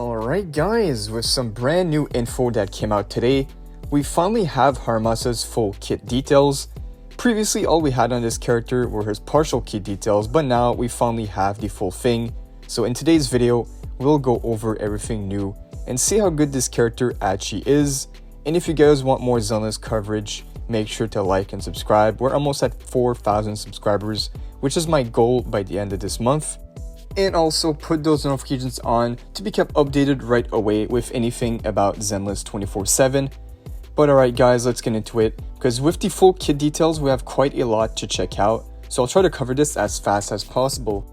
Alright guys, with some brand new info that came out today, we finally have Harumasa's full kit details. Previously all we had on this character were his partial kit details, but now we finally have the full thing. So in today's video, we'll go over everything new and see how good this character actually is. And if you guys want more Zenless coverage, make sure to like and subscribe. We're almost at 4,000 subscribers, which is my goal by the end of this month. And also put those notifications on to be kept updated right away with anything about Zenless 24/7. But alright guys, let's get into it, because with the full kit details we have quite a lot to check out, so I'll try to cover this as fast as possible.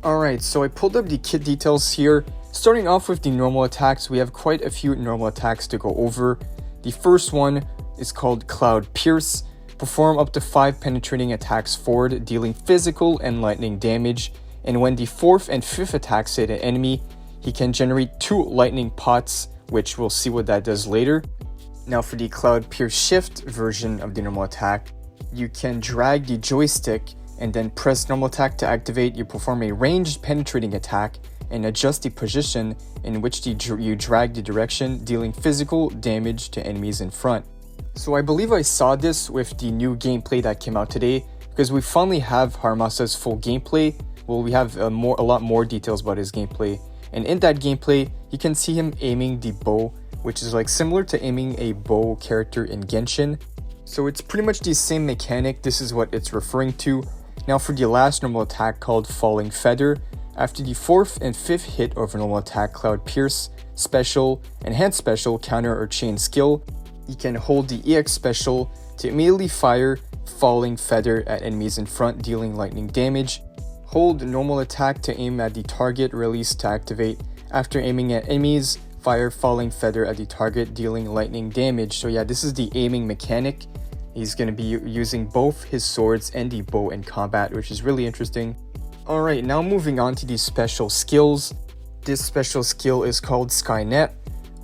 Alright, so I pulled up the kit details here. Starting off with the normal attacks, we have quite a few normal attacks to go over. The first one is called Cloud Pierce. Perform up to 5 penetrating attacks forward, dealing physical and lightning damage. And when the 4th and 5th attacks hit an enemy, he can generate 2 lightning pots, which we'll see what that does later. Now for the Cloud Pierce Shift version of the normal attack, you can drag the joystick and then press normal attack to activate. You perform a ranged penetrating attack and adjust the position in which you drag the direction, dealing physical damage to enemies in front. So I believe I saw this with the new gameplay that came out today, because we finally have Harumasa's full gameplay. Well, we have a lot more details about his gameplay, and in that gameplay you can see him aiming the bow, which is like similar to aiming a bow character in Genshin. So it's pretty much the same mechanic. This is what it's referring to. Now for the last normal attack called Falling Feather, after the 4th and 5th hit of a normal attack, Cloud Pierce, Special, Enhanced Special, Counter or Chain skill, you can hold the EX Special to immediately fire Falling Feather at enemies in front, dealing lightning damage. Hold normal attack to aim at the target, release to activate. After aiming at enemies, fire Falling Feather at the target, dealing lightning damage. So yeah, this is the aiming mechanic. He's going to be using both his swords and the bow in combat, which is really interesting. Alright, now moving on to the special skills. This special skill is called Skynet.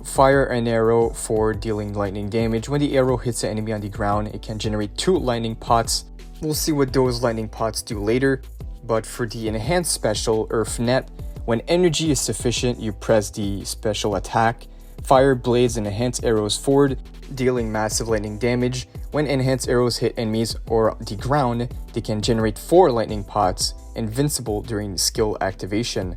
Fire an arrow for dealing lightning damage. When the arrow hits an enemy on the ground, it can generate 2 lightning pots. We'll see what those lightning pots do later. But for the enhanced special, Earthnet, when energy is sufficient, you press the special attack. Fire blades and enhanced arrows forward, dealing massive lightning damage. When enhanced arrows hit enemies or the ground, they can generate 4 lightning pots, invincible during skill activation.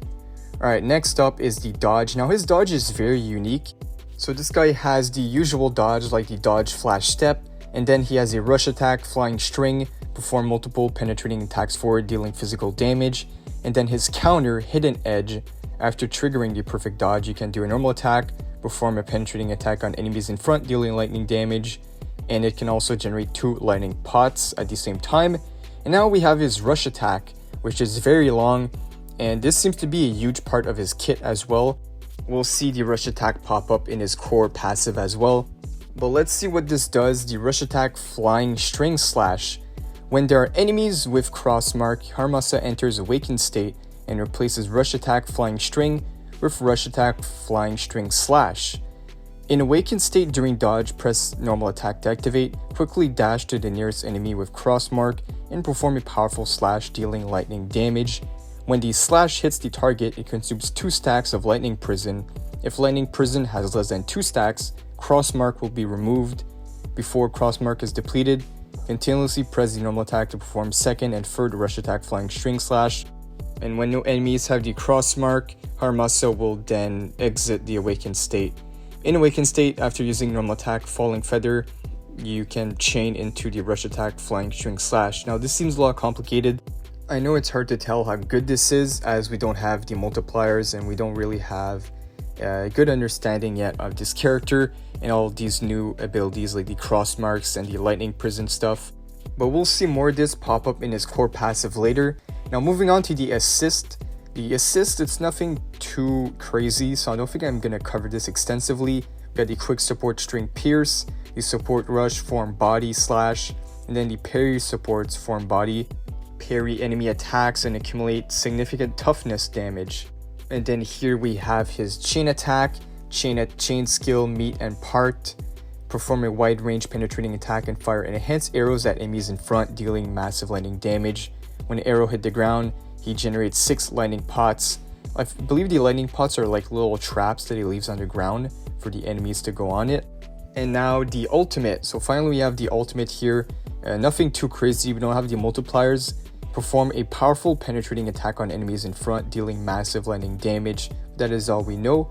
Alright, next up is the dodge. Now his dodge is very unique. So this guy has the usual dodge like the dodge flash step, and then he has a rush attack, flying string, perform multiple penetrating attacks forward, dealing physical damage, and then his counter, hidden edge. After triggering the perfect dodge, you can do a normal attack, perform a penetrating attack on enemies in front, dealing lightning damage, and it can also generate 2 lightning pots at the same time. And now we have his rush attack, which is very long, and this seems to be a huge part of his kit as well. We'll see the rush attack pop up in his core passive as well. But let's see what this does. The rush attack, flying string slash. When there are enemies with crossmark, Harumasa enters awakened state and replaces rush attack flying string with rush attack flying string slash. In awakened state during dodge, press normal attack to activate, quickly dash to the nearest enemy with crossmark and perform a powerful slash, dealing lightning damage. When the slash hits the target, it consumes 2 stacks of lightning prison. If lightning prison has less than 2 stacks, crossmark will be removed. Before crossmark is depleted, continuously press the normal attack to perform 2nd and 3rd rush attack flying string slash. And when no enemies have the crossmark, Harumasa will then exit the awakened state. In awakened state, after using normal attack Falling Feather, you can chain into the rush attack flying string slash. Now this seems a lot complicated. I know it's hard to tell how good this is, as we don't have the multipliers and we don't really have a good understanding yet of this character and all these new abilities like the cross marks and the lightning prison stuff. But we'll see more of this pop up in his core passive later. Now moving on to the assist. The assist, it's nothing too crazy, so I don't think I'm going to cover this extensively. We got the quick support string pierce, the support rush form body slash, and then the parry supports form body. Parry enemy attacks and accumulate significant toughness damage. And then here we have his chain attack, chain skill, meet and part. Perform a wide range penetrating attack and fire enhanced arrows at enemies in front, dealing massive lightning damage. When an arrow hit the ground, he generates 6 lightning pots. I believe the lightning pots are like little traps that he leaves on the ground for the enemies to go on it. And now the ultimate. So finally we have the ultimate here. Nothing too crazy, we don't have the multipliers. Perform a powerful penetrating attack on enemies in front, dealing massive lightning damage. That is all we know.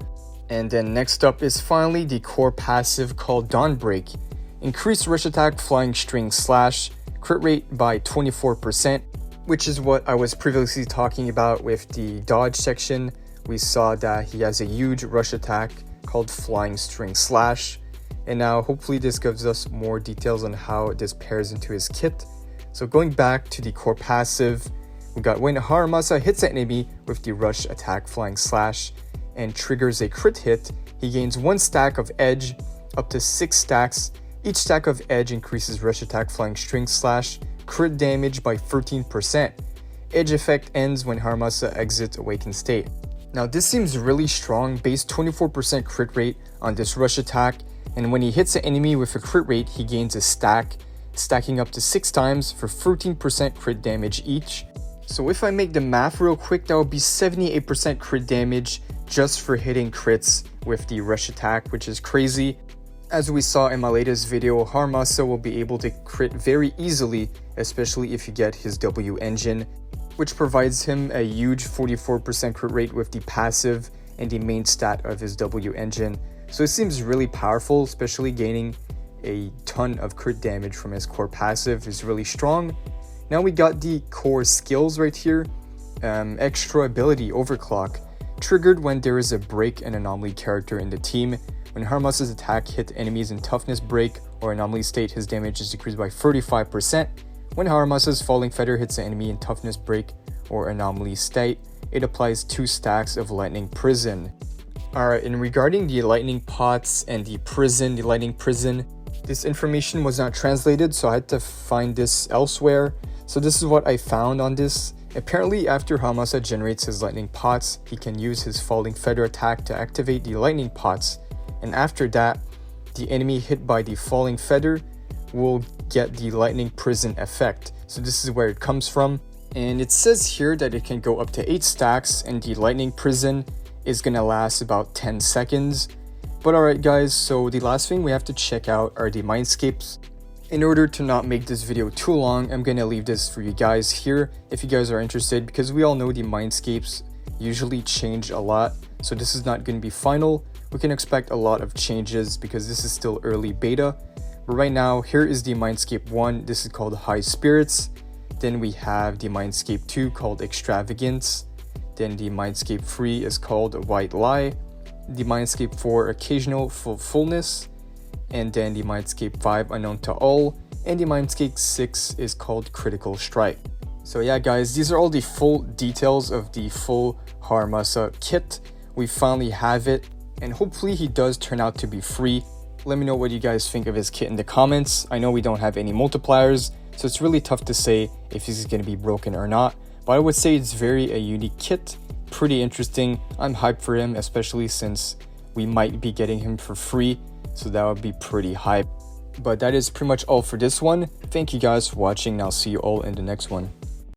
And then next up is finally the core passive called Dawnbreak. Increase rush attack, flying string slash, crit rate by 24%, which is what I was previously talking about with the dodge section. We saw that he has a huge rush attack called flying string slash. And now hopefully this gives us more details on how this pairs into his kit. So going back to the core passive, we got when HARUMASA hits an enemy with the rush attack flying slash and triggers a crit hit, he gains 1 stack of edge up to 6 stacks. Each stack of edge increases rush attack flying string slash crit damage by 13%. Edge effect ends when HARUMASA exits awakened state. Now this seems really strong, base 24% crit rate on this rush attack, and when he hits an enemy with a crit rate, he gains a stack, stacking up to 6 times for 13% crit damage each. So if I make the math real quick, that would be 78% crit damage just for hitting crits with the rush attack, which is crazy. As we saw in my latest video, HARUMASA will be able to crit very easily, especially if you get his W engine, which provides him a huge 44% crit rate with the passive and the main stat of his W engine. So it seems really powerful, especially gaining a ton of crit damage from his core passive is really strong. Now we got the core skills right here. Extra ability overclock, triggered when there is a break and anomaly character in the team. When HARUMASA's attack hit enemies in toughness break or anomaly state, his damage is decreased by 35%. When HARUMASA's falling feather hits an enemy in toughness break or anomaly state, it applies 2 stacks of lightning prison. Alright, and regarding the lightning pots and the lightning prison, this information was not translated, so I had to find this elsewhere. So this is what I found on this. Apparently, after HARUMASA generates his lightning pots, he can use his falling feather attack to activate the lightning pots. And after that, the enemy hit by the falling feather will get the lightning prison effect. So this is where it comes from. And it says here that it can go up to 8 stacks, and the lightning prison is gonna last about 10 seconds. But alright guys, so the last thing we have to check out are the Mindscapes. In order to not make this video too long, I'm gonna leave this for you guys here if you guys are interested, because we all know the Mindscapes usually change a lot. So this is not gonna be final. We can expect a lot of changes because this is still early beta. But right now, here is the Mindscape 1. This is called High Spirits. Then we have the Mindscape 2 called Extravagance. Then the Mindscape 3 is called White Lie. The Mindscape 4 Occasional Fullness, and then the Mindscape 5 Unknown to All, and the Mindscape 6 is called Critical Strike. So yeah guys, these are all the full details of the full HARUMASA kit. We finally have it, and hopefully he does turn out to be free. Let me know what you guys think of his kit in the comments. I know we don't have any multipliers, so it's really tough to say if this is going to be broken or not, but I would say it's very a unique kit. Pretty interesting. I'm hyped for him, especially since we might be getting him for free, so that would be pretty hype. But that is pretty much all for this one. Thank you guys for watching, and I'll see you all in the next one.